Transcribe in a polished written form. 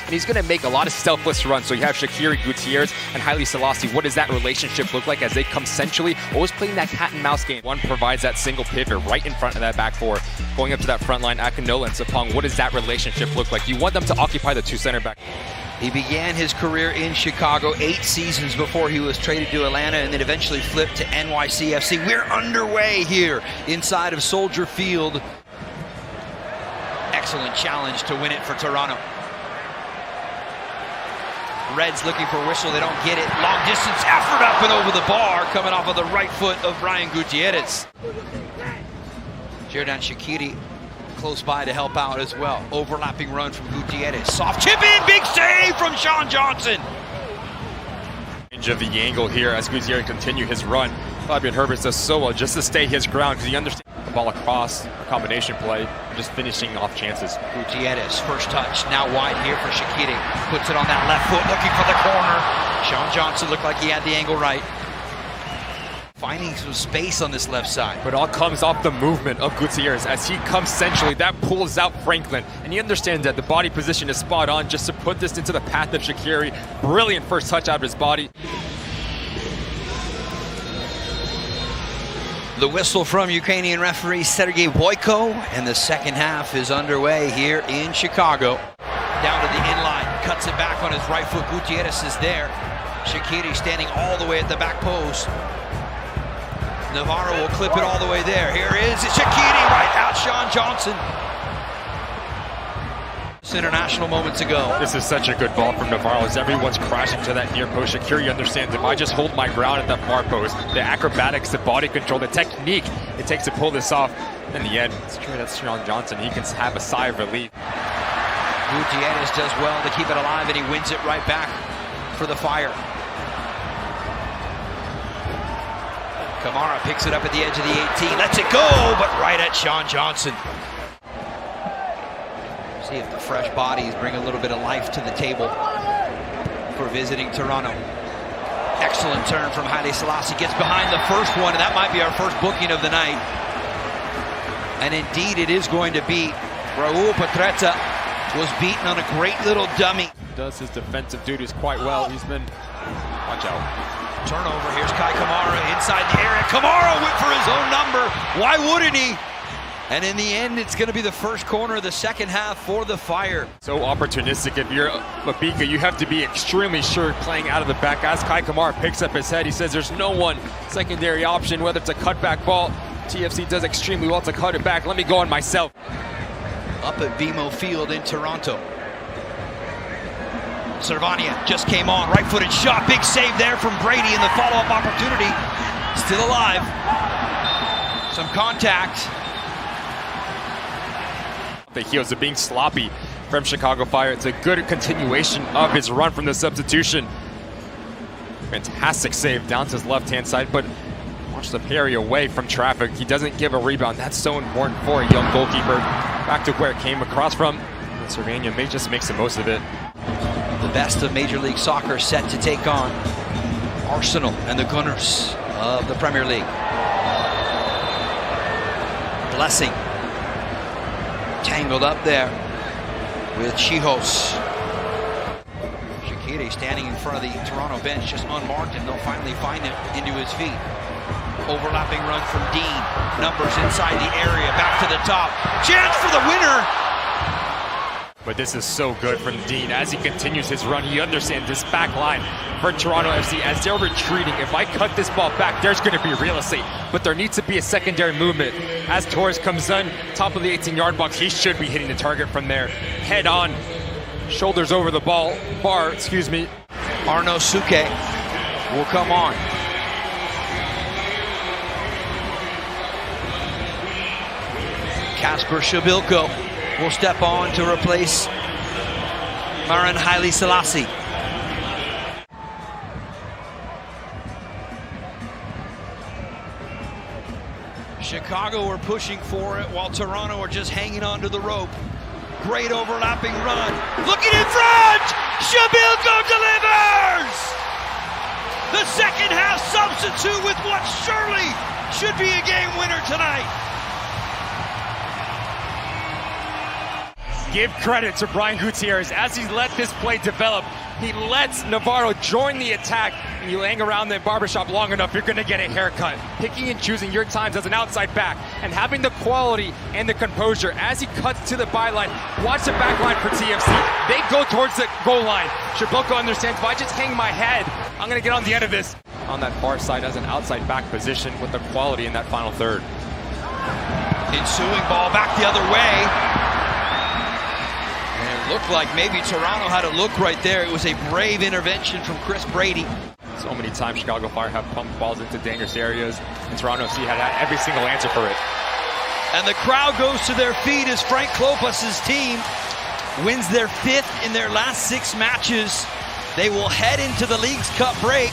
and he's going to make a lot of selfless runs. So you have Shaqiri Gutierrez and Haile Selassie. What does that relationship look like as they come centrally, always playing that cat and mouse game? One provides that single pivot right in front of that back four, going up to that front line. Akinola and Sapong, what does that relationship look like? You want them to occupy the two center back. He began his career in Chicago 8 seasons before he was traded to Atlanta and then eventually flipped to NYCFC. We're underway here inside of Soldier Field. Excellent challenge to win it for Toronto. Reds looking for a whistle, they don't get it. Long distance effort up and over the bar, coming off of the right foot of Brian Gutierrez. Xherdan Shaqiri close by to help out as well. Overlapping run from Gutierrez. Soft chip in, big save from Sean Johnson. Change of the angle here as Gutierrez continue his run. Fabian Herbert does so well just to stay his ground because he understands the ball across, a combination play, just finishing off chances. Gutierrez, first touch, now wide here for Shaqiri. Puts it on that left foot, looking for the corner. Sean Johnson looked like he had the angle right. Finding some space on this left side. But it all comes off the movement of Gutierrez. As he comes centrally, that pulls out Franklin. And he understands that the body position is spot on just to put this into the path of Shaqiri. Brilliant first touch out of his body. The whistle from Ukrainian referee Sergei Boyko, and the second half is underway here in Chicago. Down to the inline, cuts it back on his right foot. Gutierrez is there. Shaqiri standing all the way at the back post. Navarro will clip it all the way there. Here is Shaqiri right out Sean Johnson. International moments ago. This is such a good ball from Navarro as everyone's crashing to that near post. Shaqiri understands if I just hold my ground at that far post, the acrobatics, the body control, the technique it takes to pull this off. In the end, it's true that's Sean Johnson. He can have a sigh of relief. Gutierrez does well to keep it alive and he wins it right back for the Fire. Kamara picks it up at the edge of the 18, lets it go, but right at Sean Johnson. See if the fresh bodies bring a little bit of life to the table for visiting Toronto. Excellent turn from Haile Selassie, gets behind the first one, and that might be our first booking of the night. And indeed it is going to be. Raul Petretta was beaten on a great little dummy. Does his defensive duties quite well. He's been, watch out. Turnover, here's Kai Kamara inside the area. Kamara went for his own number. Why wouldn't he? And in the end, it's going to be the first corner of the second half for the Fire. So opportunistic. If you're Mabika, you have to be extremely sure playing out of the back. As Kai Kamara picks up his head, he says there's no one secondary option, whether it's a cutback ball. TFC does extremely well to cut it back. Let me go on myself. Up at BMO Field in Toronto. Servania just came on, right-footed shot, big save there from Brady in the follow-up opportunity. Still alive. Some contact. The heels are being sloppy from Chicago Fire. It's a good continuation of his run from the substitution. Fantastic save down to his left-hand side, but watch the parry away from traffic. He doesn't give a rebound. That's so important for a young goalkeeper. Back to where it came across from. And Servania may just makes the most of it. The best of Major League Soccer set to take on Arsenal and the Gunners of the Premier League. Blessing tangled up there with Chihos. Shaqiri standing in front of the Toronto bench, just unmarked, and they'll finally find him into his feet. Overlapping run from Dean. Numbers inside the area, back to the top. Chance for the winner. But this is so good from Dean. As he continues his run, he understands this back line for Toronto FC. As they're retreating, if I cut this ball back, there's going to be real estate. But there needs to be a secondary movement. As Torres comes in, top of the 18-yard box, he should be hitting the target from there. Head on, shoulders over the bar, excuse me. Arnaud Souquet will come on. Kasper Shabilko will step on to replace Maran Haile Selassie. Chicago are pushing for it while Toronto are just hanging onto the rope. Great overlapping run. Looking in front! Shabilko delivers! The second half substitute with what surely should be a game winner tonight. Give credit to Brian Gutierrez as he's let this play develop. He lets Navarro join the attack. And you hang around the barbershop long enough, you're going to get a haircut. Picking and choosing your times as an outside back and having the quality and the composure as he cuts to the byline. Watch the back line for TFC. They go towards the goal line. Przybylko understands, if I just hang my head, I'm going to get on the end of this. On that far side as an outside back position with the quality in that final third. Ensuing ball back the other way. And it looked like maybe Toronto had a look right there. It was a brave intervention from Chris Brady. So many times Chicago Fire have pumped balls into dangerous areas, and Toronto FC had every single answer for it. And the crowd goes to their feet as Frank Klopas' team wins their 5th in their last 6 matches. They will head into the League's Cup break.